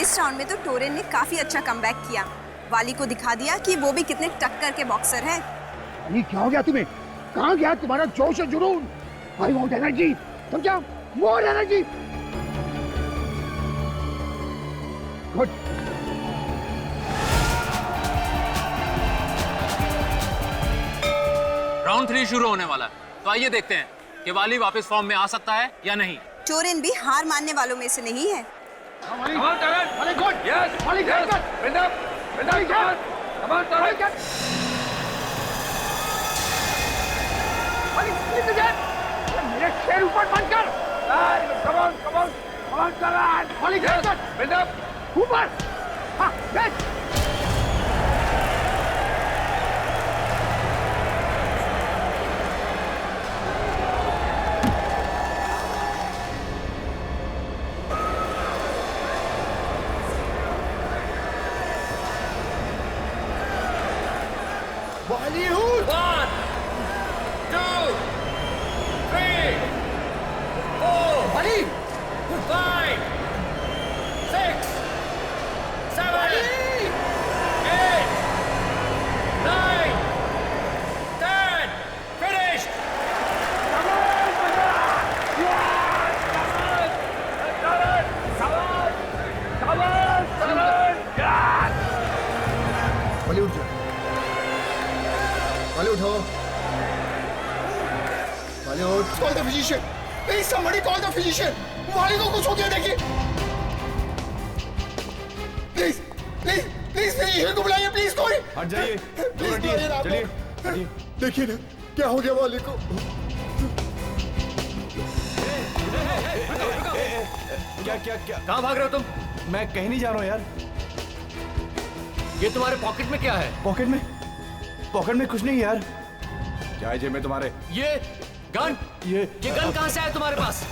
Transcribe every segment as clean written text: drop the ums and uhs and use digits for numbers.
इस राउंड में तो टोरेन ने काफी अच्छा कमबैक किया। वाली को दिखा दिया कि वो भी कितने टक्कर के बॉक्सर हैं। ये क्या हो गया तुम्हें? कहाँ गया तुम्हारा जोश और जुनून? आई वांट एनर्जी, समझा? More energy. गुड। राउंड 3 शुरू होने वाला है, तो आइए देखते हैं कि वाली वापस फॉर्म में आ सकता है या नहीं। टोरेन भी हार मानने वालों में से नहीं है। मेरे शेर ऊपर बंद कर। ऊपर। हाँ, Bollywood! 1, 2, 3, 4, Bali! 5, 6, 7, 8, 9, 10. Finished! Bali उठ जा। Bali उठो। Bali उठ। Call the physician. Please somebody call the physician. Bali को कुछ हो गया देखिए। Please, please, please physician को बुलाइए प्लीज कोई। हट जाइए। चलिए, चलिए। देखिए ना क्या हो गया वाली को। क्या कहाँ भाग रहे हो तुम? मैं कहीं नहीं जा रहा हूँ यार। ये तुम्हारे पॉकेट में क्या है? पॉकेट में कुछ नहीं यार। क्या है जेब में तुम्हारे? ये गन ये गन कहाँ से आया तुम्हारे पास?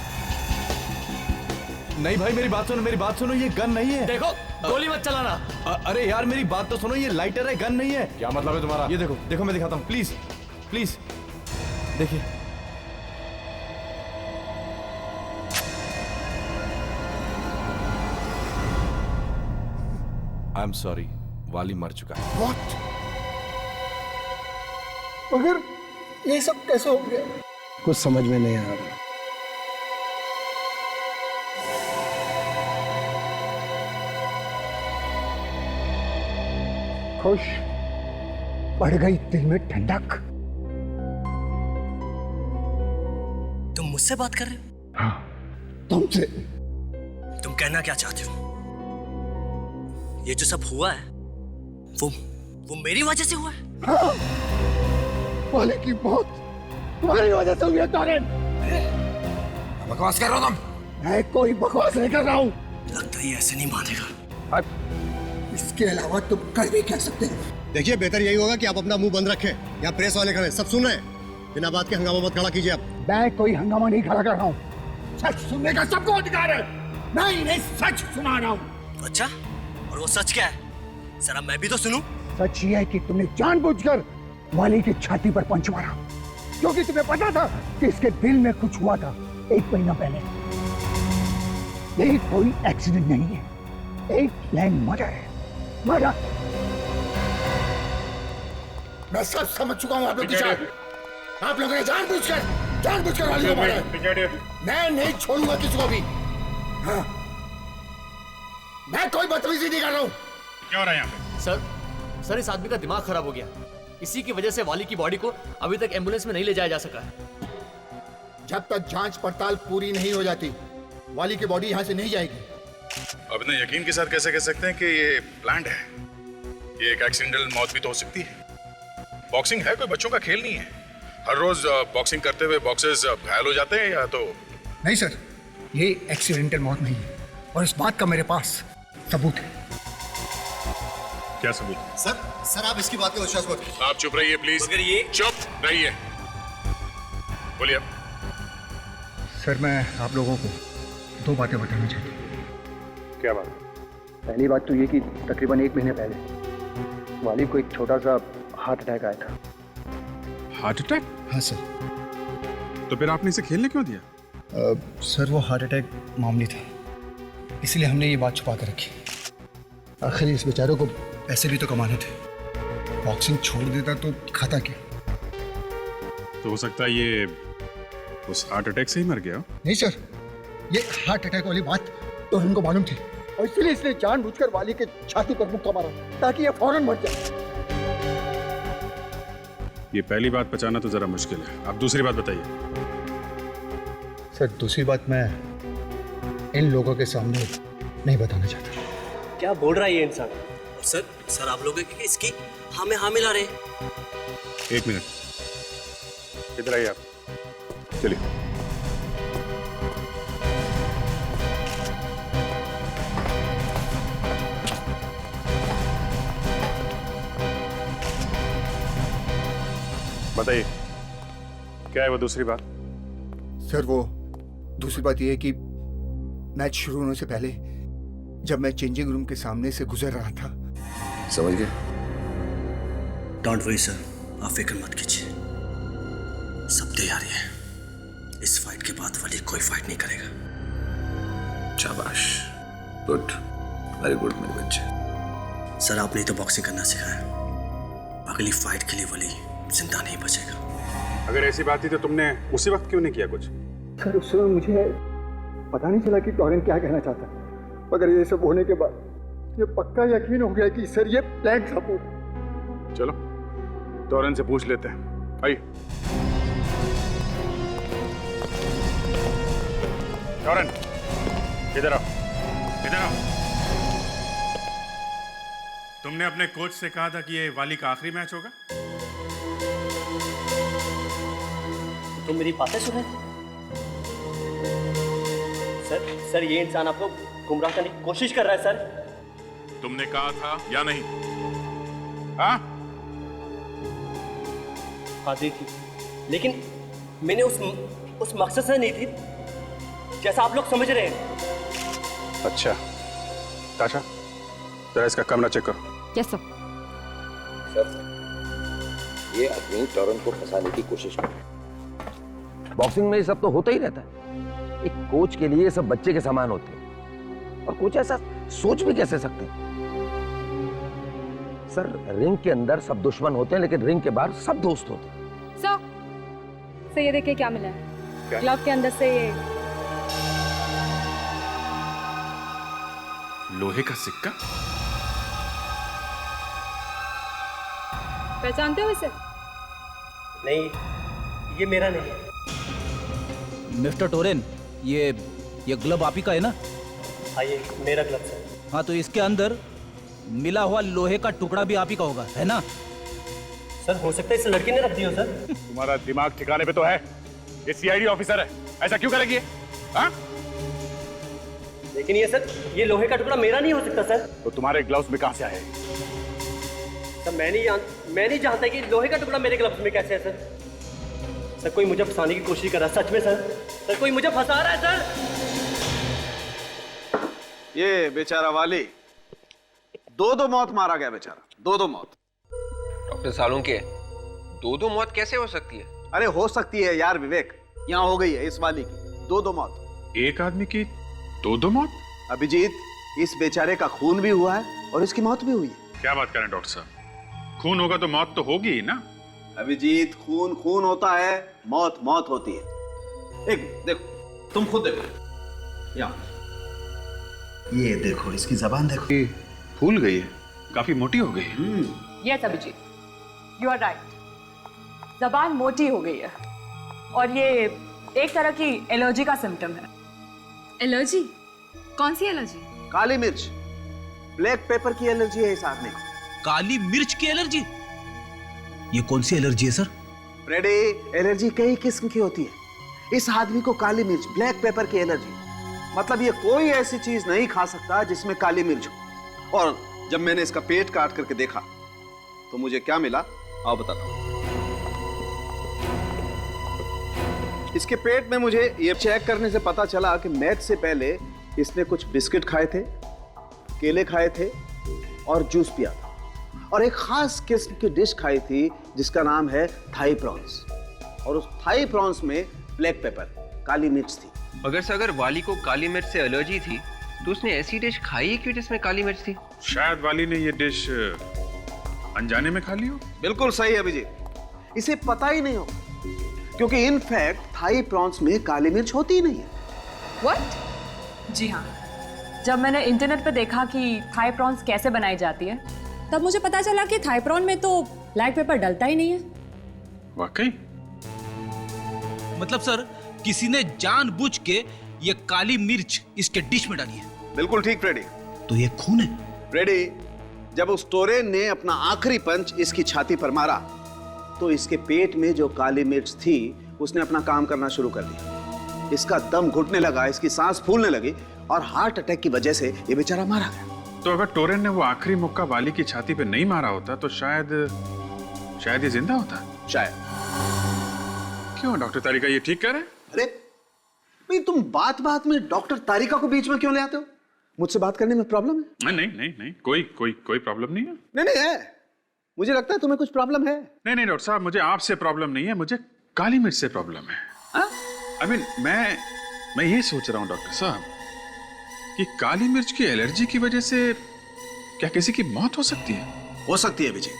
नहीं भाई, मेरी बात सुनो, ये गन नहीं है। देखो, गोली मत चलाना। अरे यार मेरी बात तो सुनो, ये लाइटर है, गन नहीं है। क्या मतलब है तुम्हारा? ये देखो मैं दिखाता हूँ, प्लीज प्लीज देखिए। आई एम सॉरी, वाली मर चुका है। What? मगर ये सब कैसे हो गया? कुछ समझ में नहीं आ रहा। खुश बढ़ गई दिल में ठंडक। तुम मुझसे बात कर रहे हो? हाँ, तुमसे। तुम कहना क्या चाहते हो? ये जो सब हुआ है वो मेरी वजह से हुआ है? हाँ, वाले की मौत तुम्हारी वजह से हुई है टोरेन। बकवास कर रहा हो तुम? मैं कोई बकवास नहीं कर रहा हूँ। लगता है ये ऐसे नहीं मानेगा। इसके अलावा तुम कर भी क्या सकते हो? देखिए, बेहतर यही होगा कि आप अपना मुंह बंद रखें। यहाँ प्रेस वाले खड़े, सब सुन रहे हैं। बिना बात के हंगामा मत खड़ा कीजिए आप। मैं कोई हंगामा नहीं खड़ा कर रहा हूँ। सच सुनने का सबको अधिकार है। मैं इन्हें सच सुना रहा हूँ। अच्छा, और वो सच क्या है? जरा मैं भी तो सुनूं। सच ये है कि तुमने जानबूझकर वाली की छाती पर पंच मारा, क्योंकि तुम्हें पता था कि इसके दिल में कुछ हुआ था 1 महीना पहले। ये कोई एक्सीडेंट नहीं है, एक प्लान मर्डर है। मर्डर। मैं सब समझ चुका हूँ आप लोग की चाल। आप लोगों ने जानबूझकर वाली को मारा है। मैं नहीं छोड़ूंगा किसी को भी। हाँ, मैं कोई बदतमीजी नहीं कर रहा हूँ। क्या हो रहा है यहाँ पे? सर इस आदमी का दिमाग खराब हो गया। इसी की वजह से वाली की बॉडी को अभी तक एम्बुलेंस में नहीं ले जाया जा सका है। जब तक जांच पड़ताल पूरी नहीं हो जाती, वाली की बॉडी यहाँ से नहीं जाएगी। अब इतने यकीन के साथ कैसे कह सकते हैं कि ये प्लान्ड है? ये एक एक्सीडेंटल मौत भी तो हो सकती है। बॉक्सिंग है कोई बच्चों का खेल नहीं है। हर रोज बॉक्सिंग करते हुए बॉक्सर्स घायल हो जाते हैं या तो। नहीं सर, ये एक्सीडेंटल मौत नहीं है और इस बात का मेरे पास सबूत है। क्या सबूत? सर आप इसकी बात का विश्वास मत कीजिए। आप चुप रहिए प्लीज। मगर ये चुप रहिए। बोलिए। सर मैं आप लोगों को 2 बातें बताना चाहता हूँ। क्या बात? पहली बात तो ये कि तकरीबन 1 महीने पहले वाली को एक छोटा सा हार्ट अटैक आया था। Heart attack? हाँ सर। तो फिर आपने इसे खेलने क्यों दिया? सर वो हार्ट अटैक मामूली था, इसलिए हमने ये बात छुपा कर रखी। आखिर इस बेचारे को पैसे भी तो कमाने थे। बॉक्सिंग छोड़ देता तो खाता क्या? तो हो सकता है ये उस हार्ट अटैक से ही मर गया हो। नहीं सर, ये हार्ट अटैक वाली बात तो हमको मालूम थी और इसलिए इसने जानबूझकर वाली के छाती पर मुक्का मारा ताकि ये फौरन मर जाए। ये पहली बात बचाना तो जरा मुश्किल है, आप दूसरी बात बताइए। सर दूसरी बात मैं इन लोगों के सामने नहीं बताना चाहता। क्या बोल रहा है ये इंसान? सर आप लोग इसकी हाँ में हाँ मिला रहे हैं। एक मिनट, इधर आइए आप, चलिए। बताइए क्या है वो दूसरी बात? सर वो दूसरी बात यह है कि मैच शुरू होने से पहले जब मैं चेंजिंग रूम के सामने से गुजर रहा था। समझ गए? डोंट वरी सर, आप फिक्र मत कीजिए, सब तैयारी है। इस फाइट के बाद वाली कोई फाइट नहीं करेगा। शाबाश, गुड, वेरी गुड मेरे बच्चे। सर आपने तो बॉक्सिंग करना सिखाया, अगली फाइट के लिए वली जिंदा नहीं बचेगा। अगर ऐसी बात थी तो तुमने उसी वक्त क्यों नहीं किया कुछ? सर उस समय मुझे पता नहीं चला कि टॉरेन क्या कहना चाहता, मगर ये सब होने के बाद ये पक्का यकीन हो गया कि सर ये प्लान था पूरा। चलो टॉरेन से पूछ लेते हैं, आइए। टॉरेन इधर आओ, इधर आओ। तुमने अपने कोच से कहा था कि ये वाली का आखिरी मैच होगा। तुम मेरी बातें सुन रहे? सर ये इंसान आपको गुमराह करने की कोशिश कर रहा है सर। तुमने कहा था या नहीं? हाँ दी थी, लेकिन मैंने उस मकसद से नहीं थी जैसा आप लोग समझ रहे हैं। अच्छा ताशा, जरा इसका कमरा चेक करो। Yes sir. ये आदमी टॉरेन को फंसाने की कोशिश कर रहा है। बॉक्सिंग में ये सब तो होता ही रहता है। एक कोच के लिए सब बच्चे के समान होते हैं और कोच ऐसा सोच भी कैसे सकते हैं? सर रिंग के अंदर सब दुश्मन होते हैं लेकिन रिंग के बाहर सब दोस्त होते हैं। सर ये देखिए क्या मिला है। ग्लव के अंदर से ये लोहे का सिक्का। पहचानते हो इसे? नहीं, ये मेरा नहीं है। मिस्टर टोरेन, ये ग्लव आप ही का है ना? हाँ ये मेरा ग्लव है। हाँ तो इसके अंदर मिला हुआ लोहे का टुकड़ा भी आप ही का होगा, है ना? सर हो सकता है इस लड़की ने रख दिया सर। तुम्हारा दिमाग ठिकाने पे तो है? ये सीआईडी ऑफिसर है, ऐसा क्यों करेगी? हाँ? लेकिन ये लोहे का टुकड़ा मेरा नहीं हो सकता सर। तो तुम्हारे ग्लव्स में कहां से आए? सर मैं नहीं जानता कि लोहे का टुकड़ा मेरे ग्लव्स में कैसे है सर। सर कोई मुझे फंसाने की कोशिश कर रहा है, सच में सर कोई मुझे फंसा रहा है सर। ये बेचारा वाली दो मौत मारा गया, बेचारा दो मौत। डॉक्टर सालुंके, दो मौत कैसे हो सकती है? अरे हो सकती है यार विवेक, यहाँ हो गई है इस वाली की दो मौत। एक आदमी की दो मौत? अभिजीत, इस बेचारे का खून भी हुआ है और इसकी मौत भी हुई है। क्या बात करें डॉक्टर साहब, खून होगा तो मौत तो होगी ही ना? अभिजीत, खून होता है, मौत होती है। एक देखो, तुम खुद देखो, यहाँ ये देखो, इसकी जबान देखो, ये फूल गई है, काफी मोटी हो गई है। Yes Abhijit, you are right, जबान मोटी हो गई है और ये एक तरह की एलर्जी का सिम्टम है। एलर्जी? कौन सी एलर्जी? काली मिर्च, ब्लैक पेपर की एलर्जी है इस आदमी को। काली मिर्च की एलर्जी? ये कौन सी एलर्जी है सर? फ्रेडी, एलर्जी कई किस्म की होती है। इस आदमी को काली मिर्च, ब्लैक पेपर की एलर्जी, मतलब ये कोई ऐसी चीज नहीं खा सकता जिसमें काली मिर्च हो। और जब मैंने इसका पेट काट करके देखा तो मुझे क्या मिला आओ बताता हूं। इसके पेट में मुझे ये चेक करने से पता चला कि मैच से पहले इसने कुछ बिस्किट खाए थे, केले खाए थे और जूस पिया था, और एक खास किस्म की डिश खाई थी जिसका नाम है थाई प्रॉन्स, और उस थाई प्रॉन्स में ब्लैक पेपर, काली मिर्च थी। अगर वाली को काली मिर्च से एलर्जी थी तो उसने ऐसी डिश खाई है क्यों जिसमें काली मिर्च थी? शायद वाली ने ये डिश अनजाने में खा ली हो। बिल्कुल सही है अभिजीत, इसे पता ही नहीं हो, क्योंकि इनफैक्ट थाई प्रॉन्स में काली मिर्च होती ही नहीं है। व्हाट? जी हाँ, जब मैंने इंटरनेट पर देखा कि थाई प्रॉन्स कैसे बनाई जाती है, तब मुझे पता चला कि थाई प्रॉन में तो ब्लैक पेपर डलता ही नहीं है। वाकई? मतलब सर, किसी ने जानबूझ के ये काली मिर्च इसके डिश में डाली है। बिल्कुल ठीक फ्रेडी। तो ये खून है? फ्रेडी, जब उस टोरेन ने अपना आखिरी पंच इसकी छाती पर मारा तो इसके पेट में जो काली मिर्च थी उसने अपना काम करना शुरू कर दिया। इसका दम घुटने लगा, इसकी सांस फूलने लगी और हार्ट अटैक की वजह से ये बेचारा मारा गया। तो अगर टोरेन ने वो आखिरी मुक्का वाली की छाती पे नहीं मारा होता तो शायद ये जिंदा होता। शायद। क्यों डॉक्टर तारिका ये ठीक कह रहे हैं? अरे भाई, तुम बात बात में डॉक्टर तारिका को बीच में क्यों ले आते हो? मुझसे बात करने में प्रॉब्लम है? नहीं, कोई प्रॉब्लम नहीं है। नहीं है, मुझे लगता है तुम्हें कुछ प्रॉब्लम है। नहीं डॉक्टर साहब, मुझे आपसे प्रॉब्लम नहीं है, मुझे काली मिर्च से प्रॉब्लम है। आई मीन मैं ये सोच रहा हूँ डॉक्टर साहब कि काली मिर्च की एलर्जी की वजह से क्या किसी की मौत हो सकती है? हो सकती है विजय,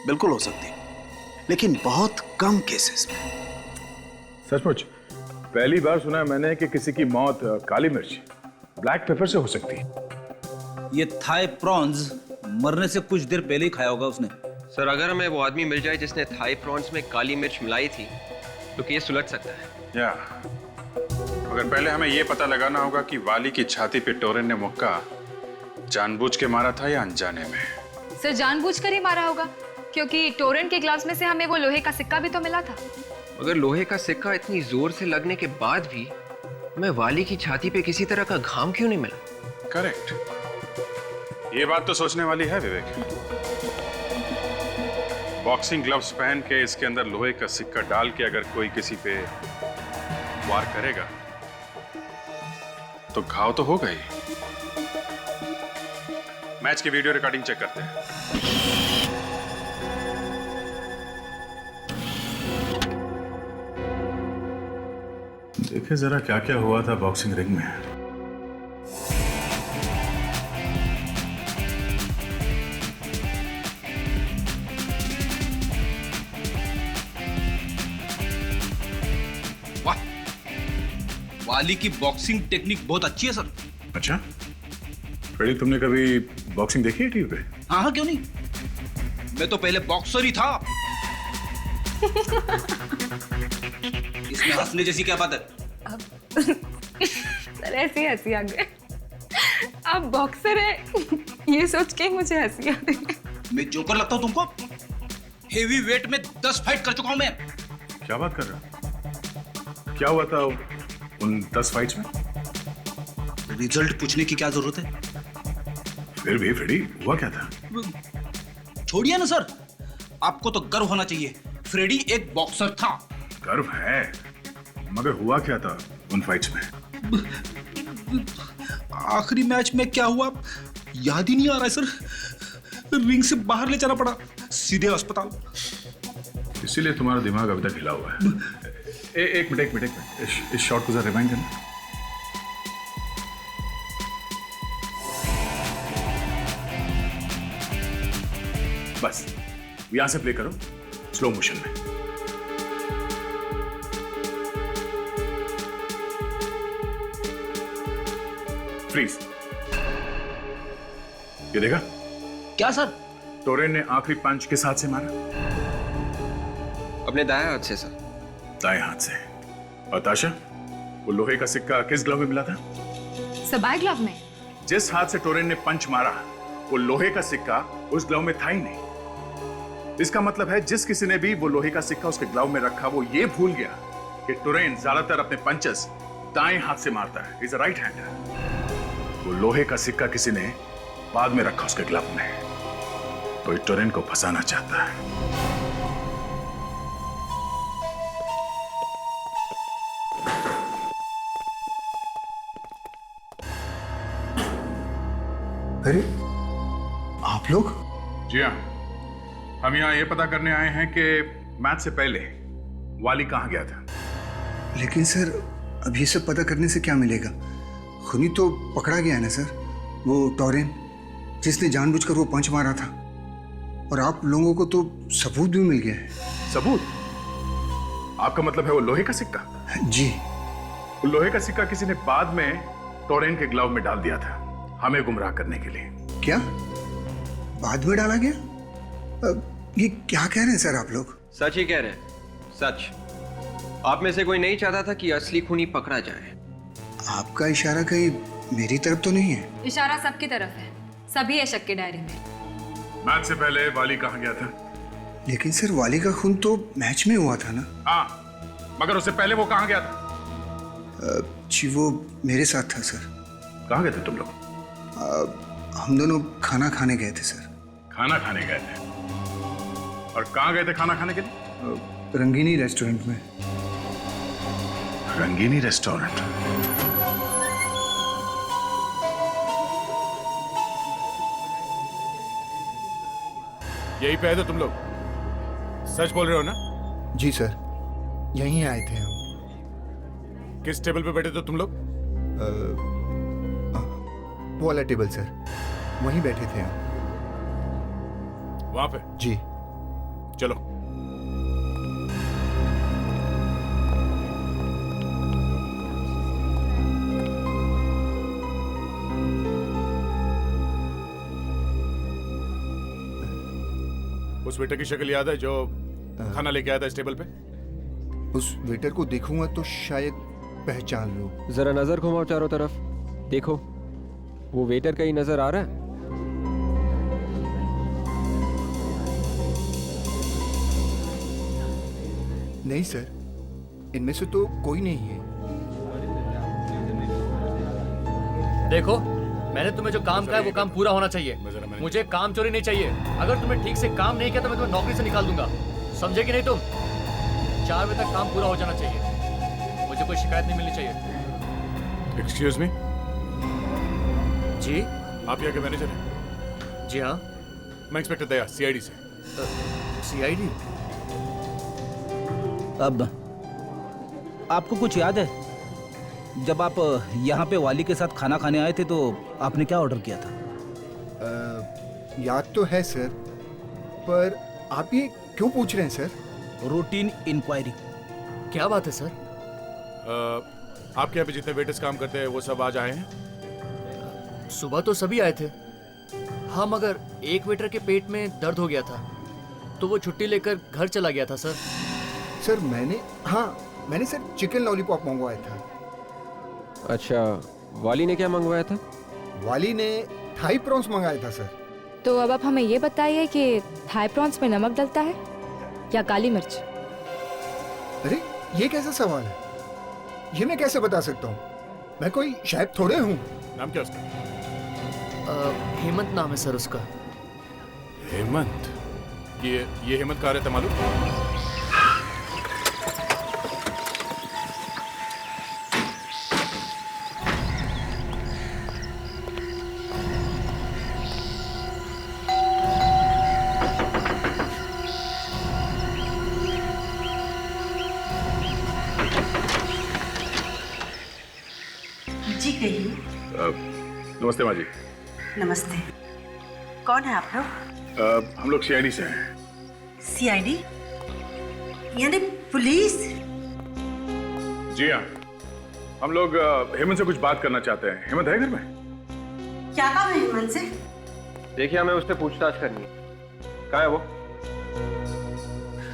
बिल्कुल हो सकती है, लेकिन बहुत कम केसेस में। सचमुच पहली बार सुना है मैंने कि किसी की मौत काली मिर्च ब्लैक पेपर से हो सकती है। ये थाई प्रॉन्स मरने से कुछ देर पहले ही खाया होगा उसने। सर, अगर हमें वो आदमी मिल जाए जिसने थाई प्रॉन्स में काली मिर्च मिलाई थी तो केस सुलझ सकता है। या मगर पहले हमें यह पता लगाना होगा कि वाली की छाती पे टोरेन ने मुक्का जानबूझ के मारा था या अनजाने में। सर, जानबूझकर ही मारा होगा, क्योंकि टोरेन के ग्लव्स में से हमें वो लोहे का सिक्का भी तो मिला था। अगर लोहे का सिक्का इतनी जोर से लगने के बाद भी हमें वाली की छाती पे किसी तरह का घाम क्यों नहीं मिला? करेक्ट, ये बात तो सोचने वाली है विवेक। बॉक्सिंग ग्लव्स पहन के इसके अंदर लोहे का सिक्का डाल के अगर कोई किसी पे वार करेगा तो घाव तो होगा ही। मैच की वीडियो रिकॉर्डिंग चेक करते हैं। देखे जरा क्या क्या हुआ था बॉक्सिंग रिंग में। वाह, वाली की बॉक्सिंग टेक्निक बहुत अच्छी है सर। अच्छा फ्रेडी, तुमने कभी बॉक्सिंग देखी है टीवी पे? हाँ, क्यों नहीं, मैं तो पहले बॉक्सर ही था। इसमें हंसने जैसी क्या बात है? सर, ऐसी हंसी आ गई। आप बॉक्सर हैं ये सोच के मुझे हंसी आ रही। मैं जोकर लगता हूँ तुमको? हेवी वेट में 10 फाइट कर चुका हूं मैं। क्या बात कर रहे हो? क्या हुआ था उन 10 फाइट्स में? रिजल्ट पूछने की क्या जरूरत है? फिर भी फ्रेडी, हुआ क्या था? छोड़िए ना सर, आपको तो गर्व होना चाहिए। फ्रेडी एक बॉक्सर था। गर्व है, मगर हुआ क्या था उन फाइट्स में? आखिरी मैच में क्या हुआ याद ही नहीं आ रहा है सर। रिंग से बाहर ले जाना पड़ा, सीधे अस्पताल। इसीलिए तुम्हारा दिमाग अभी तक हिला हुआ है। एक मिनट, इस शॉट को जरा रिवाइंड करना। बस यहां से प्ले करो स्लो मोशन में। फ्रीज। ये देखा? क्या सर? टोरेन ने आखिरी पंच किस हाथ से मारा? अपने दाएं हाथ से सर। दाएं हाथ से। और ताशा, वो लोहे का सिक्का किस ग्लव में मिला था? सर, बाएं ग्लव में। जिस हाथ से टोरेन ने पंच मारा वो लोहे का सिक्का उस ग्लव में था ही नहीं। इसका मतलब है जिस किसी ने भी वो लोहे का सिक्का उसके ग्लव में रखा वो ये भूल गया कि टोरेन ज्यादातर अपने पंचेस दाएं हाथ से मारता है। Is a right hander. वो लोहे का सिक्का किसी ने बाद में रखा उसके ग्लव में, तो ये टोरेन को फंसाना चाहता है। अरे आप लोग? जी हाँ, हम यहाँ ये पता करने आए हैं कि मैच से पहले वाली कहाँ गया था। लेकिन सर, अब ये सब पता करने से क्या मिलेगा? खूनी तो पकड़ा गया है ना सर, वो टॉरेन जिसने जानबूझकर वो पंच मारा था। और आप लोगों को तो सबूत भी मिल गया है। सबूत? आपका मतलब है वो लोहे का सिक्का? जी। वो लोहे का सिक्का किसी ने बाद में टोरेन के ग्लव में डाल दिया था, हमें गुमराह करने के लिए। क्या बाद में डाला गया? ये क्या कह रहे हैं सर आप लोग? सच ही कह रहे हैं, सच। आप में से कोई नहीं चाहता था कि असली खूनी पकड़ा जाए। आपका इशारा कहीं मेरी तरफ तो नहीं है? इशारा सबकी तरफ है, सभी है शक के दायरे में। मैच से पहले वाली कहाँ गया था? लेकिन सर वाली का खून तो मैच में हुआ था ना। हाँ, मगर उससे पहले वो कहाँ गया था? जी वो मेरे साथ था सर। कहाँ गए थे तुम लोग? हम दोनों खाना खाने गए थे सर। खाना खाने गए थे? और कहाँ गए थे खाना खाने के लिए? रंगीनी रेस्टोरेंट में। रंगीनी रेस्टोरेंट? यही पे है तो तुम लोग सच बोल रहे हो ना? जी सर, यहीं आए थे हम। किस टेबल पे बैठे थे तुम लोग? वो वाला टेबल सर, वहीं बैठे थे हम। वहां पे? जी। चलो। उस वेटर की शक्ल याद है जो खाना लेके आया था इस टेबल पे? उस वेटर को देखूंगा तो शायद पहचान लूं। जरा नजर घुमाओ चारों तरफ, देखो वो वेटर कहीं नजर आ रहा है? नहीं सर, इनमें से तो कोई नहीं है। देखो, मैंने तुम्हें जो काम कहा है वो काम पूरा होना चाहिए। मुझे काम चोरी नहीं चाहिए। अगर तुमने ठीक से काम नहीं किया तो मैं तुम्हें नौकरी से निकाल दूंगा, समझे कि नहीं तुम? 4 बजे तक काम पूरा हो जाना चाहिए, मुझे कोई शिकायत नहीं मिलनी चाहिए। Excuse me? जी? आप यहाँ के मैनेजर हैं? जी हाँ। मैं इंस्पेक्टर दया, सीआईडी से। सीआईडी? अब आपको कुछ याद है जब आप यहाँ पे वाली के साथ खाना खाने आए थे तो आपने क्या ऑर्डर किया था? याद तो है सर, पर आप ये क्यों पूछ रहे हैं सर? Routine inquiry. क्या बात है सर? आपके यहाँ पे जितने वेटर्स काम करते हैं वो सब आज आए हैं? सुबह तो सभी आए थे हाँ, मगर एक वेटर के पेट में दर्द हो गया था तो वो छुट्टी लेकर घर चला गया था सर। सर मैंने सर चिकन लॉलीपॉप मंगवाया था। अच्छा, वाली ने क्या मंगवाया था? वाली ने थाई प्रॉन्स मंगाया था सर। तो अब आप हमें ये बताइए कि थाई प्रॉन्स में नमक डलता है या काली मिर्च? अरे ये कैसा सवाल है? ये मैं कैसे बता सकता हूँ? मैं कोई शेफ थोड़े हूँ। नाम क्या उसका? हेमंत नाम है सर उसका। हेमंत? ये हेमंत कहाँ रहता मालूम? जी कहिए। नमस्ते माँ जी। नमस्ते। कौन है आप लोग? हम लोग सीआईडी से हैं। सीआईडी यानी पुलिस? जी हाँ, हम लोग हेमंत से कुछ बात करना चाहते हैं। हेमंत है घर में? क्या काम है हेमंत से? देखिए, हमें उससे पूछताछ करनी है। कहाँ है वो?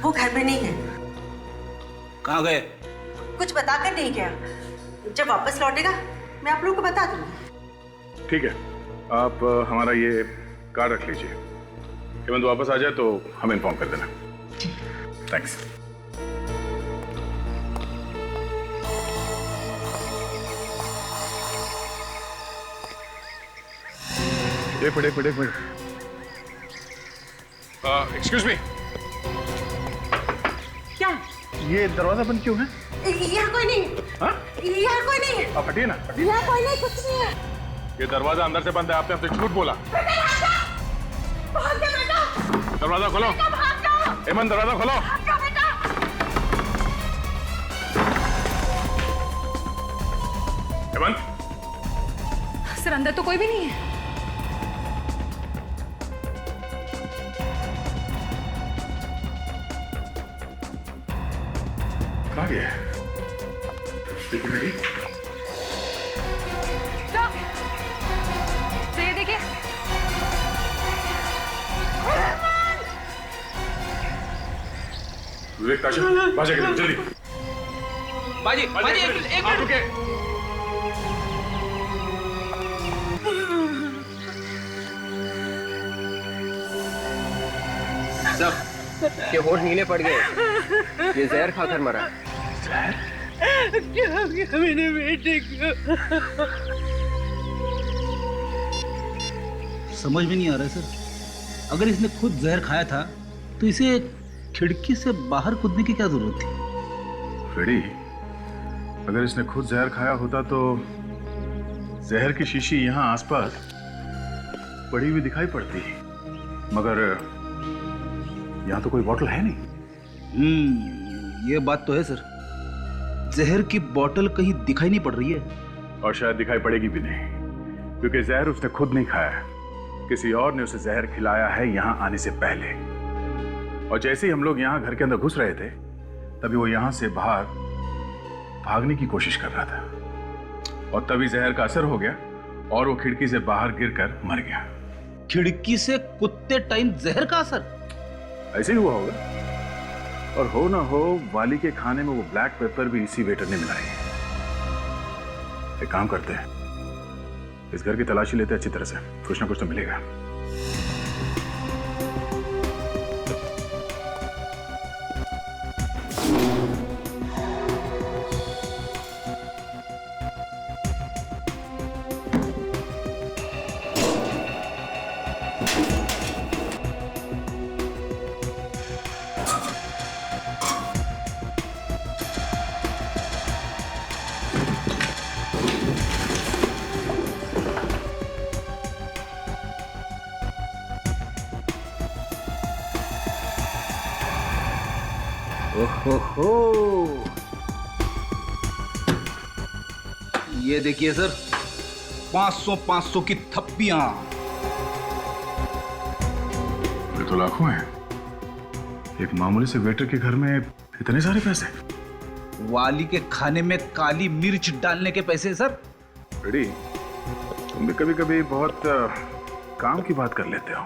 वो घर में नहीं है। कहाँ गए? कुछ बताकर नहीं गया। जब वापस लौटेगा मैं आप लोगों को बता दूंगी। ठीक है, आप हमारा ये कार्ड रख लीजिए। हेमंत वापस आ जाए तो हमें इन्फॉर्म कर देना। थैंक्स। एक मिनट। Excuse me. क्या? ये दरवाजा बंद क्यों है? यहाँ कोई नहीं। हाँ? यहाँ कोई नहीं है। आप हटिए ना। यहाँ कोई नहीं, कुछ नहीं है। ये दरवाजा अंदर से बंद है, आपने हमसे झूठ बोला। दरवाजा खोलो। हेमंत, दरवाजा खोलो। हेमंत, सर अंदर तो कोई भी नहीं है। कहाँ गया है? देखो मेरी। स्टॉप। तो ये देखिए। विवेक, ताशा, बाजा के लिए जल्दी। बाजी, बाजी, एक मिनट रुके। सब के होठ नीले पड़ गए, ये जहर खाकर मरा। क्या किया मेरे बेटे को? समझ में नहीं आ रहा है सर, अगर इसने खुद जहर खाया था तो इसे खिड़की से बाहर कूदने की क्या जरूरत थी? फ्रेडी, अगर इसने खुद जहर खाया होता तो जहर की शीशी यहाँ आसपास पड़ी हुई दिखाई पड़ती, मगर यहाँ तो कोई बोतल है नहीं। ये बात तो है सर, जहर की बोतल कहीं दिखाई नहीं पड़ रही है। और शायद दिखाई पड़ेगी भी नहीं, क्योंकि जहर उसने खुद नहीं खाया, किसी और ने उसे जहर खिलाया है यहाँ आने से पहले। और जैसे ही हम लोग यहाँ घर के अंदर घुस रहे थे, तभी वो यहाँ से बाहर भागने की कोशिश कर रहा था, और तभी जहर का असर हो गया और वो खिड़की से बाहर गिरकर मर गया। खिड़की से कूदते टाइम जहर का असर? ऐसे ही हुआ होगा, और हो ना हो वाली के खाने में वो ब्लैक पेपर भी इसी वेटर ने मिलाई है। एक काम करते हैं, इस घर की तलाशी लेते हैं अच्छी तरह से, कुछ ना कुछ तो मिलेगा। ओहो, ये देखिए सर, 500 की थप्पियां। ये तो लाखों हैं। एक मामूली से वेटर के घर में इतने सारे पैसे? वाली के खाने में काली मिर्च डालने के पैसे सर। रेडी, तुम भी कभी कभी बहुत काम की बात कर लेते हो।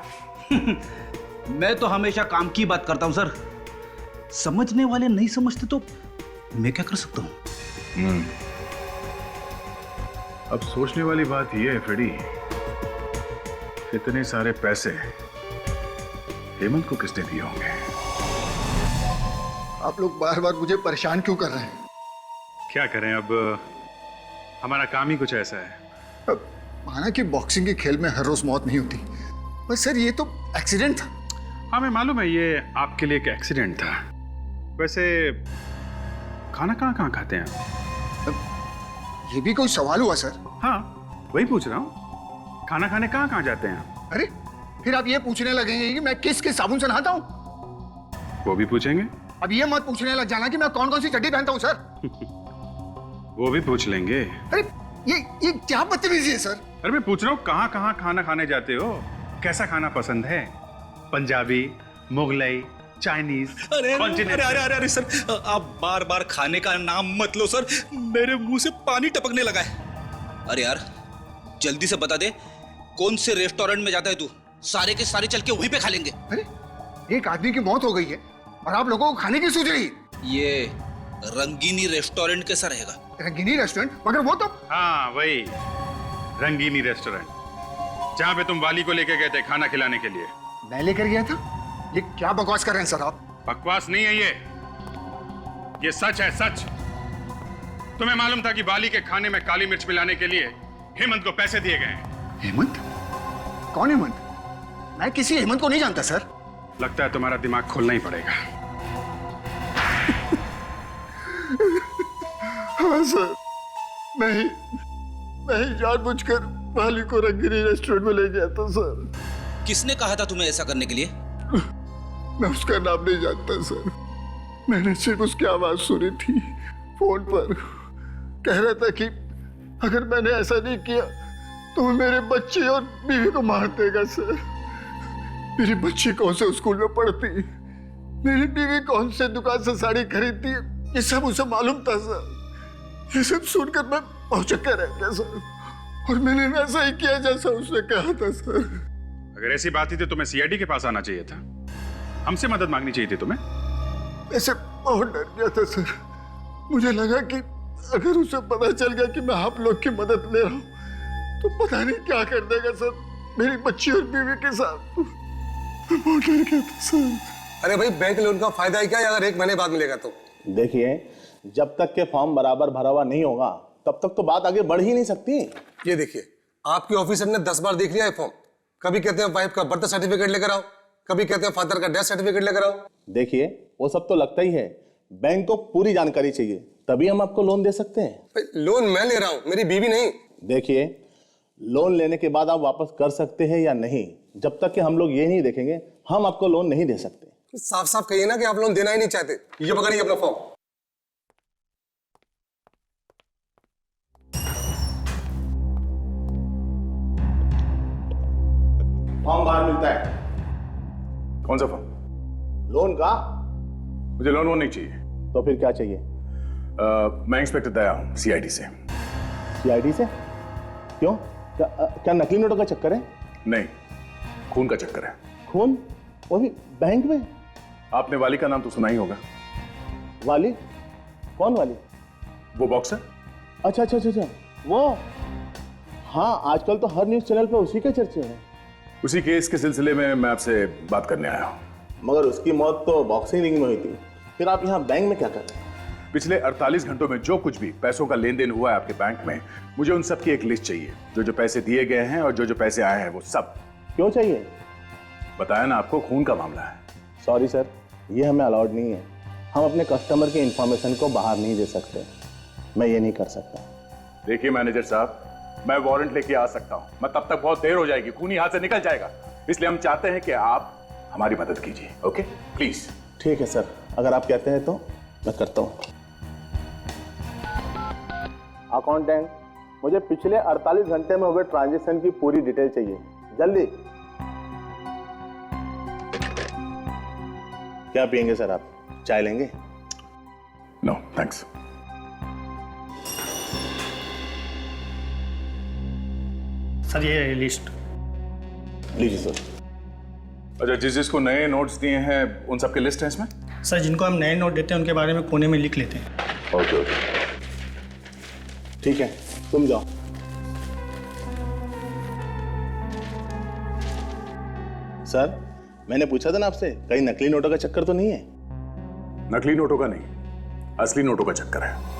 मैं तो हमेशा काम की बात करता हूं सर। समझने वाले नहीं समझते तो मैं क्या कर सकता हूं? अब सोचने वाली बात यह है फ्रेडी, इतने सारे पैसे हेमंत को किसने दिए होंगे? आप लोग बार बार मुझे परेशान क्यों कर रहे हैं? क्या करें, अब हमारा काम ही कुछ ऐसा है। अब माना कि बॉक्सिंग के खेल में हर रोज मौत नहीं होती, बस सर ये तो एक्सीडेंट था। हाँ मैं मालूम है, ये आपके लिए एक एक्सीडेंट था। वैसे खाना कहाँ खाते हैं? ये भी कोई सवाल हुआ सर? हाँ वही पूछ रहा हूँ, खाना खाने कहाँ जाते हैं? अरे फिर आप ये पूछने लगेंगे कि मैं किस साबुन से नहाता हूँ? वो भी पूछेंगे। अब ये मत पूछने लग जाना कि मैं कौन कौन सी चड्डी पहनता हूँ सर। वो भी पूछ लेंगे। अरे ये क्या बदतमीजी है सर? अरे मैं पूछ रहा हूँ कहाँ खाना खाने जाते हो, कैसा खाना पसंद है? पंजाबी, मुगलई, चाइनीज? अरे सर, आप बार बार खाने का नाम मत लो सर, मेरे मुंह से पानी टपकने लगा है। अरे यार जल्दी से बता दे, कौन से रेस्टोरेंट में जाता है तू? सारे के सारे चल के वहीं पे खा लेंगे। अरे एक आदमी की मौत हो गई है और आप लोगों को खाने की सूझ रही? ये रंगीनी रेस्टोरेंट कैसा रहेगा? रंगीनी रेस्टोरेंट? मगर वो तो। हाँ वही रंगीनी रेस्टोरेंट, जहाँ पे तुम वाली को लेके गए थे खाना खिलाने के लिए। मैं लेकर गया था? ये क्या बकवास कर रहे हैं सर आप? बकवास नहीं है ये सच है, सच। तुम्हें मालूम था कि वाली के खाने में काली मिर्च मिलाने के लिए हेमंत को पैसे दिए गए हैं। हेमंत? कौन हेमंत? मैं किसी हेमंत को नहीं जानता सर। लगता है तुम्हारा दिमाग खोलना ही पड़ेगा। हाँ सर, मैं ही जानबूझकर वाली को रंगीनी रेस्टोरेंट में ले गया था सर। किसने कहा था तुम्हें ऐसा करने के लिए? मैं उसका नाम नहीं जानता सर, मैंने सिर्फ उसकी आवाज सुनी थी फोन पर। कह रहा था कि अगर मैंने ऐसा नहीं किया तुम मेरे बच्चे और बीवी को मार देगा सर। मेरी बच्ची कौन से स्कूल में पढ़ती, मेरी बीवी कौन से दुकान से साड़ी खरीदती, ये सब उसे मालूम था सर। ये सब सुनकर मैं पहुंचकर रह गया सर, और मैंने वैसा ही किया जैसा उसने कहा था सर। अगर ऐसी बात थी तो तुम्हें सीआईडी के पास आना चाहिए था, हमसे मदद मांगनी चाहिए थी तुम्हें। ऐसे बहुत डर गया था सर। मुझे लगा कि अगर उसे पता चल गया कि मैं आप लोग की मदद ले रहा हूँ तो पता नहीं क्या कर देगा सर मेरी बच्ची और बीवी के साथ। मैं बहुत डर गया था सर। अरे भाई, बैंक लोन का फायदा ही क्या है अगर 1 महीने बाद मिलेगा तो? देखिए, जब तक के फॉर्म बराबर भरा हुआ नहीं होगा तब तक तो बात आगे बढ़ ही नहीं सकती। ये देखिए, आपके ऑफिसर ने 10 बार देख लिया है फॉर्म। कभी कहते हैं वाइफ का बर्थ सर्टिफिकेट लेकर आओ, कभी कहते हैं फादर का डेथ सर्टिफिकेट लेकर आओ। देखिए, वो सब तो लगता ही है, बैंक को पूरी जानकारी चाहिए, तभी हम आपको लोन दे सकते हैं। लोन मैं ले रहा हूँ, मेरी बीवी नहीं। देखिए, लोन लेने के बाद आप वापस कर सकते हैं या नहीं, जब तक कि हम लोग ये नहीं देखेंगे हम आपको लोन नहीं दे सकते। साफ साफ कहिए ना कि आप लोन देना ही नहीं चाहते। ये पकड़िए अपना फॉर्म। फॉर्म बाहर मिलता है। कौन सा फॉर्म? लोन का। मुझे लोन वोन नहीं चाहिए। तो फिर क्या चाहिए? मैं इंस्पेक्टर दया हूँ, सीआईडी से। सीआईडी से? क्यों? क्या नकली नोटों का चक्कर है? नहीं, खून का चक्कर है। खून? वो भी बैंक में? आपने वाली का नाम तो सुना ही होगा। वाली? कौन वाली? वो बॉक्सर। अच्छा अच्छा अच्छा, वो। हाँ, आजकल तो हर न्यूज चैनल पे उसी के चर्चे हैं। उसी केस के सिलसिले में मैं आपसे बात करने आया हूँ। मगर उसकी मौत तो बॉक्सिंग रिंग में हुई थी, फिर आप यहाँ बैंक में क्या कर रहे हैं? पिछले 48 घंटों में जो कुछ भी पैसों का लेन देन हुआ है आपके बैंक में, मुझे उन सब की एक लिस्ट चाहिए। जो जो पैसे दिए गए हैं और जो जो पैसे आए हैं वो सब। क्यों चाहिए? बताया ना आपको, खून का मामला है। सॉरी सर, ये हमें अलाउड नहीं है। हम अपने कस्टमर की इंफॉर्मेशन को बाहर नहीं दे सकते। मैं ये नहीं कर सकता। देखिए मैनेजर साहब, मैं वारंट लेके आ सकता हूँ, मैं तब तक बहुत देर हो जाएगी, खून हाथ से निकल जाएगा। इसलिए हम चाहते हैं कि आप हमारी मदद कीजिए। Okay please. ठीक है सर, अगर आप कहते हैं तो मैं करता हूँ। अकाउंटेंट, मुझे पिछले 48 घंटे में हुए ट्रांजैक्शन की पूरी डिटेल चाहिए, जल्दी। क्या पियेंगे सर आप? चाय लेंगे? No thanks. सर ये लिस्ट लीजिए सर। अच्छा, जिसको नए नोट्स दिए हैं उन सबकी लिस्ट है इसमें? सर जिनको हम नए नोट देते हैं उनके बारे में कोने में लिख लेते हैं। ओके ओके, ठीक है, तुम जाओ। सर, मैंने पूछा था ना आपसे, कहीं नकली नोटों का चक्कर तो नहीं है? नकली नोटों का नहीं, असली नोटों का चक्कर है।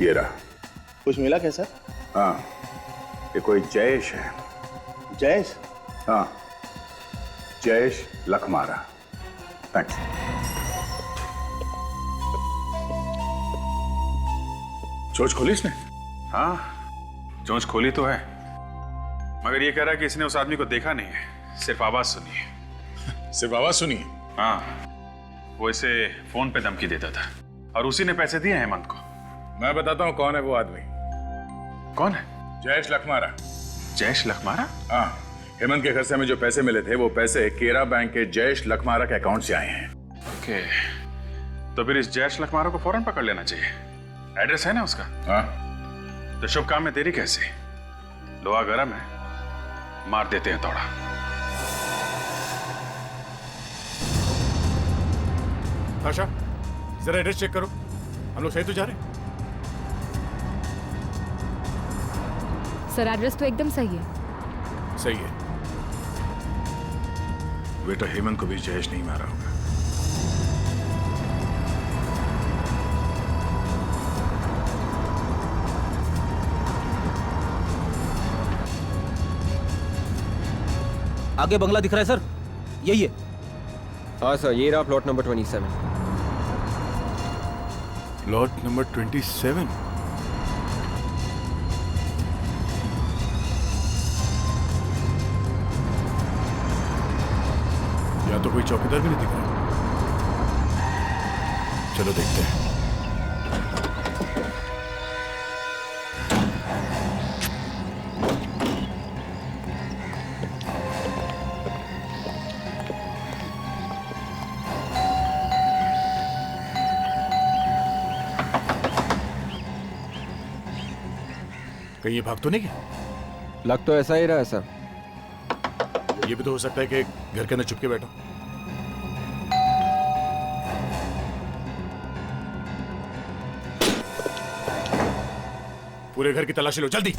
ये रहा। कुछ मिला क्या सर? हाँ, ये कोई जयेश है। जयेश? हाँ, जयेश लखमारा। थैंक्स। चोंच खोली इसने? हाँ, चोंच खोली तो है, मगर ये कह रहा है कि इसने उस आदमी को देखा नहीं है, सिर्फ आवाज सुनी है। सिर्फ आवाज सुनी है? हाँ, वो इसे फोन पे धमकी देता था और उसी ने पैसे दिए हेमंत को। मैं बताता हूँ कौन है वो आदमी। कौन है? जयेश लखमारा। जयेश लखमारा? हाँ, हेमंत के घर से हमें जो पैसे मिले थे वो पैसे केरा बैंक के जयेश लखमारा के अकाउंट से आए हैं। ओके, तो फिर इस जयेश लखमारा को फौरन पकड़ लेना चाहिए। एड्रेस है ना उसका? हाँ। तो शुभ काम में देरी कैसे? लोहा गरम है, मार देते हैं तोड़ा। आशा, जरा एड्रेस चेक करो, हम लोग सही तो जा रहे हैं? सर एड्रेस तो एकदम सही है। सही है। बेटा हेमंत को भी जयेश नहीं मारा होगा। आगे बंगला दिख रहा है सर, यही है। हाँ सर, ये रहा प्लॉट नंबर 27। Plot number 27? या तो कोई चौकीदार भी नहीं दिख रहा। चलो देखते हैं। कहीं ये भाग तो नहीं गया? लग तो ऐसा ही रहा है सर। ये भी तो हो सकता है कि घर के अंदर चुपके बैठो। पूरे घर की तलाशी लो जल्दी।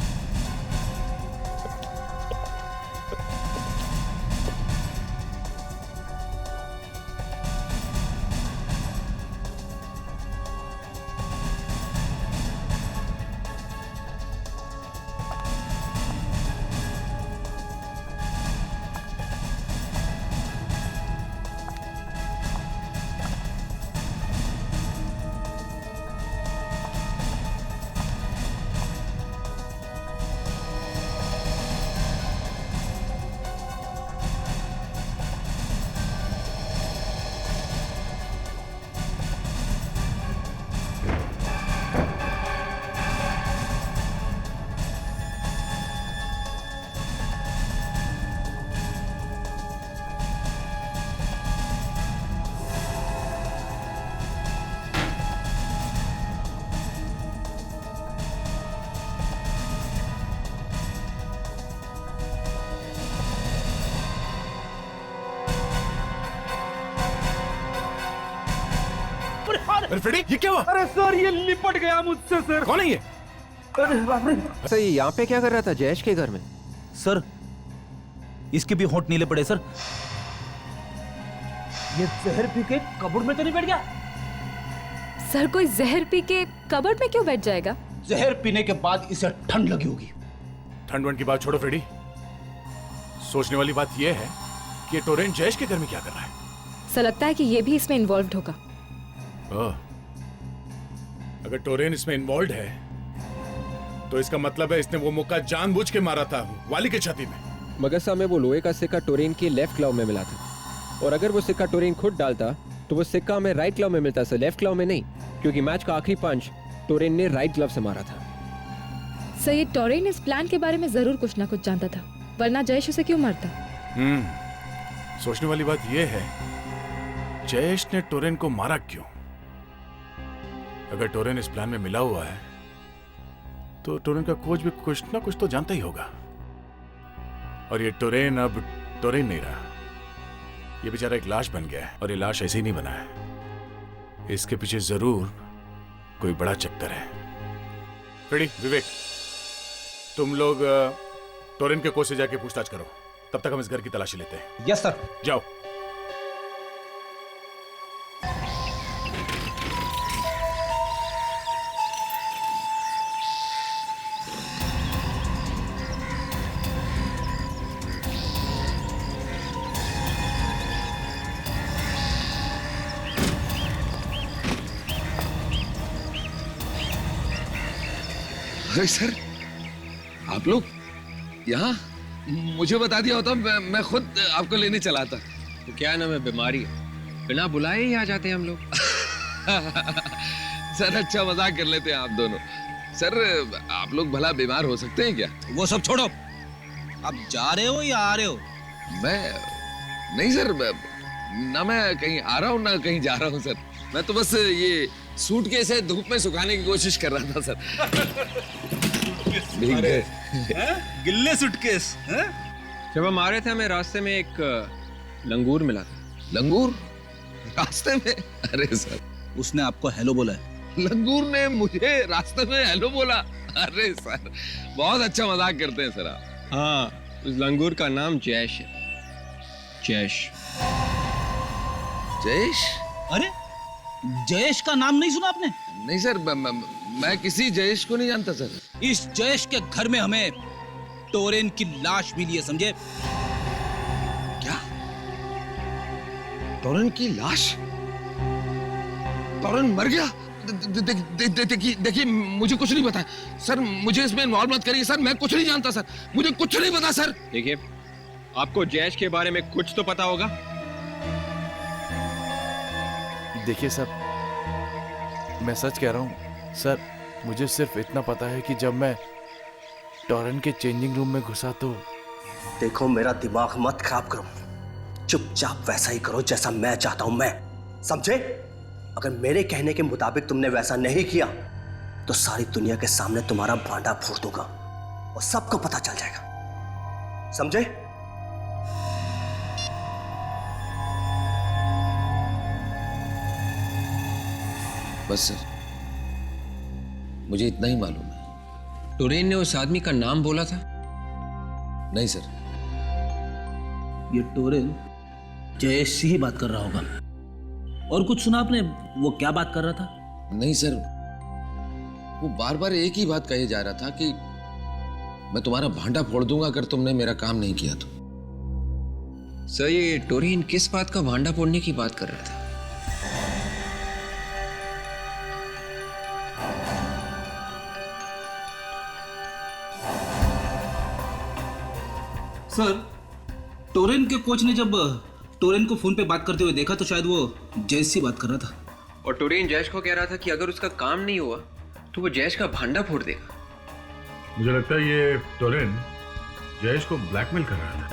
अरे फ्रेडी, ये क्या हुआ? अरे सर, ये लिपट गया मुझसे सर। कौन है ये? अरे बाप रे। सर ये यहाँ पे क्या कर रहा था जयेश के घर में? सर इसके भी होंठ नीले पड़े सर। ये जहर पी के कबर्ड में तो नहीं बैठ गया? सर कोई जहर पी के कबर्ड में क्यों बैठ जाएगा? जहर पीने के बाद इसे ठंड लगी होगी। ठंड वंड की बात छोड़ो फ्रेडी, सोचने वाली बात यह है कि ये टोरेन जयेश के घर में क्या कर रहा है? सर लगता है कि ये भी इसमें इन्वॉल्व होगा। अगर टोरेन इसमें इन्वॉल्व है तो इसका मतलब है इसने वो मुक्का जानबूझ के मारा था वाली की छाती में। मगर साहब में वो लोहे का सिक्का टोरेन के लेफ्ट क्लाव में मिला था, और अगर वो सिक्का टोरेन खुद डालता तो वो सिक्का हमें राइट क्लाव में मिलता सर, लेफ्ट क्लाव में नहीं, क्योंकि मैच का आखिरी पंच टोरेन ने राइट ग्लव से मारा था। सर ये टोरेन इस प्लान के बारे में जरूर कुछ ना कुछ जानता था, वरना जयेश उसे क्यों मारता? सोचने वाली बात यह है जयेश ने टोरेन को मारा क्यों? अगर टोरेन इस प्लान में मिला हुआ है तो टोरेन का कोच भी कुछ ना कुछ तो जानता ही होगा, और ये टोरेन अब टोरेन नहीं रहा, ये बेचारा एक लाश बन गया है, और ये लाश ऐसे ही नहीं बना है, इसके पीछे जरूर कोई बड़ा चक्कर है। फ्रेडी, विवेक, तुम लोग टोरेन के कोच से जाके पूछताछ करो, तब तक हम इस घर की तलाशी लेते हैं। Yes sir. जाओ। अरे सर, आप लोग यहाँ? मुझे बता दिया होता मैं खुद आपको लेने चला था। तो क्या नाम है, बीमारी है, बिना बुलाए ही आ जाते हैं हम लोग। सर अच्छा मजाक कर लेते हैं आप दोनों। सर आप लोग भला बीमार हो सकते हैं क्या? वो सब छोड़ो, आप जा रहे हो या आ रहे हो? मैं नहीं सर, ना मैं कहीं आ रहा हूँ ना कहीं जा रहा हूँ सर, मैं तो बस ये सूटकेस है धूप में सुखाने की कोशिश कर रहा था सर। गिल्ले सूटकेस? जब हम आ रहे थे हमें रास्ते में एक लंगूर मिला था। लंगूर रास्ते में? अरे सर, उसने आपको हेलो बोला है? लंगूर ने मुझे रास्ते में हेलो बोला? अरे सर बहुत अच्छा मजाक करते हैं सर आप। हाँ, उस लंगूर का नाम जयेश है। जयेश। जयेश? अरे जयेश का नाम नहीं सुना आपने? नहीं सर, मैं किसी जयेश को नहीं जानता सर। इस जयेश के घर में हमें टोरेन की लाश मिली है, समझे? क्या? टोरेन की लाश? टोरेन मर गया? देखिए मुझे कुछ नहीं पता सर, मुझे इसमें इन्वॉल्व मत करिए सर, मैं कुछ नहीं जानता सर, मुझे कुछ नहीं पता सर। देखिए आपको जयेश के बारे में कुछ तो पता होगा। देखिए साहब, मैं सच कह रहा हूँ सर, मुझे सिर्फ इतना पता है कि जब मैं टॉरेन के चेंजिंग रूम में घुसा तो। देखो मेरा दिमाग मत खराब करो, चुपचाप वैसा ही करो जैसा मैं चाहता हूं, मैं समझे? अगर मेरे कहने के मुताबिक तुमने वैसा नहीं किया तो सारी दुनिया के सामने तुम्हारा भांडा फोड़ दूंगा और सबको पता चल जाएगा, समझे? बस सर, मुझे इतना ही मालूम है। टोरेन ने उस आदमी का नाम बोला था? नहीं सर। ये टोरेन जयेश से ही बात कर रहा होगा। और कुछ सुना आपने? वो क्या बात कर रहा था? नहीं सर, वो बार बार एक ही बात कहे जा रहा था कि मैं तुम्हारा भांडा फोड़ दूंगा अगर तुमने मेरा काम नहीं किया तो। सर, ये टोरेन किस बात का भांडा फोड़ने की बात कर रहा था? सर, टोरेन के कोच ने जब टोरेन को फोन पे बात करते हुए देखा तो शायद वो जयेश से बात कर रहा था। और टोरेन जयेश को कह रहा था कि अगर उसका काम नहीं हुआ तो वो जयेश का भांडा फोड़ देगा। मुझे लगता है ये टोरेन जयेश को ब्लैकमेल कर रहा था।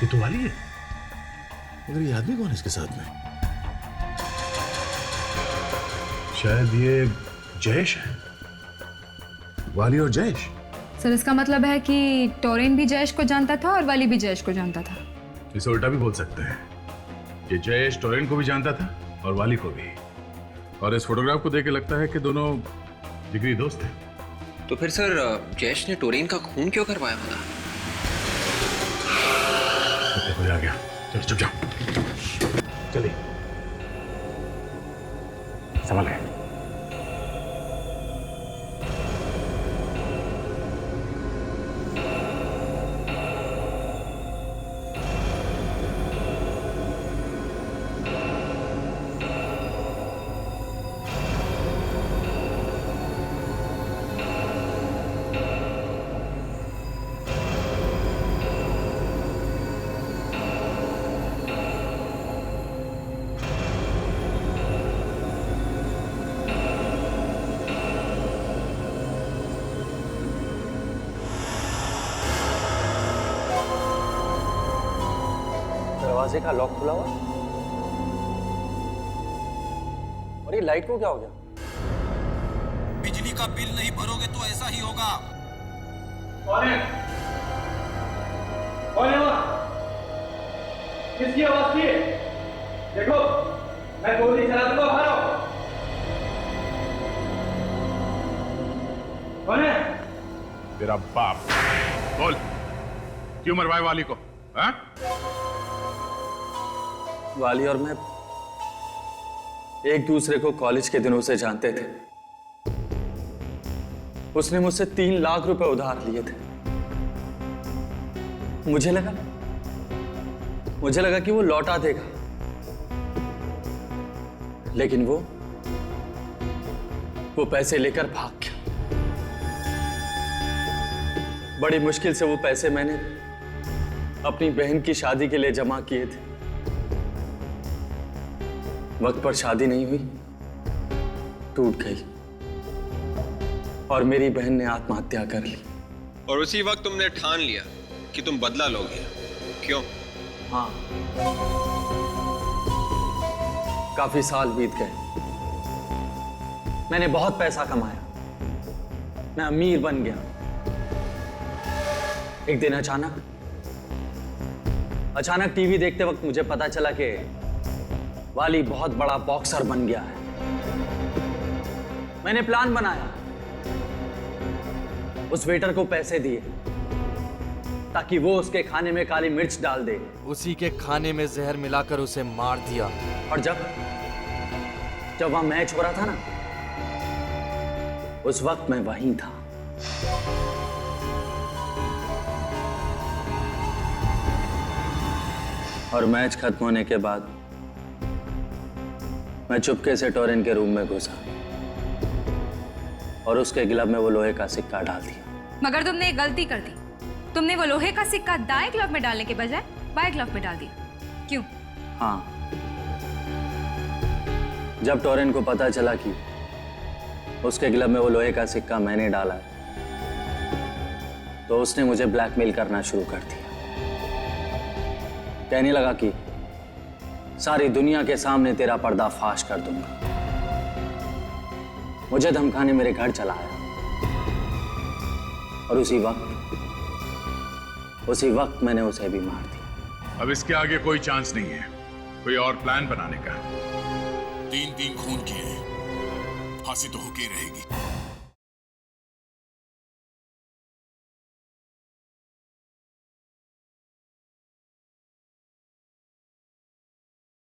ये तो वाली है, मगर ये आदमी कौन है इसके साथ में? शायद ये जयेश है। वाली और जयेश। सर, इसका मतलब है कि टोरेन भी जयेश को जानता था और वाली भी जयेश को जानता था। इसे उल्टा भी बोल सकते हैं, ये जयेश टोरेन को भी जानता था और वाली को भी। और इस फोटोग्राफ को देख के लगता है कि दोनों जिगरी दोस्त हैं। तो फिर सर, जयेश ने टोरेन का खून क्यों करवाया होगा? आ गया, चलो चुप जाओ, चलिए संभल है। दरवाजे का लॉक खुला हुआ और ये लाइट को क्या हो गया? बिजली का बिल नहीं भरोगे तो ऐसा ही होगा। कौन है? कौन है वहाँ? किसकी आवाज थी? देखो, मैं गोली चला दूंगा, बाहर आओ। कौन है? तेरा बाप। बोल, क्यों मरवाए वाली को? हाँ? वाली और मैं एक दूसरे को कॉलेज के दिनों से जानते थे। उसने मुझसे 3 लाख रुपए उधार लिए थे। मुझे लगा कि वो लौटा देगा, लेकिन वो पैसे लेकर भाग गया। बड़ी मुश्किल से वो पैसे मैंने अपनी बहन की शादी के लिए जमा किए थे। वक्त पर शादी नहीं हुई, टूट गई और मेरी बहन ने आत्महत्या कर ली। और उसी वक्त तुमने ठान लिया कि तुम बदला लोगे, क्यों? हाँ, काफी साल बीत गए, मैंने बहुत पैसा कमाया, मैं अमीर बन गया। एक दिन अचानक टीवी देखते वक्त मुझे पता चला कि वाली बहुत बड़ा बॉक्सर बन गया है। मैंने प्लान बनाया, उस वेटर को पैसे दिए ताकि वो उसके खाने में काली मिर्च डाल दे। उसी के खाने में जहर मिलाकर उसे मार दिया। और जब वहां मैच हो रहा था ना, उस वक्त मैं वहीं था। और मैच खत्म होने के बाद मैं चुपके से टोरेन के रूम में घुसा और उसके ग्लव में वो लोहे का सिक्का डाल दिया। मगर तुमने एक गलती कर दी। तुमने वो लोहे का सिक्का दाएं ग्लव में डालने के बजाय बाएं ग्लव में डाल दिया। क्यों? हाँ, जब टोरेन को पता चला कि उसके ग्लव में वो लोहे का सिक्का मैंने डाला है, तो उसने मुझे ब्लैकमेल करना शुरू कर दिया। कहने लगा कि सारी दुनिया के सामने तेरा पर्दाफाश कर दूंगा। मुझे धमकाने मेरे घर चला आया और उसी वक्त मैंने उसे भी मार दिया। अब इसके आगे कोई चांस नहीं है कोई और प्लान बनाने का। 3 खून किए हैं, फांसी तो होके ही रहेगी।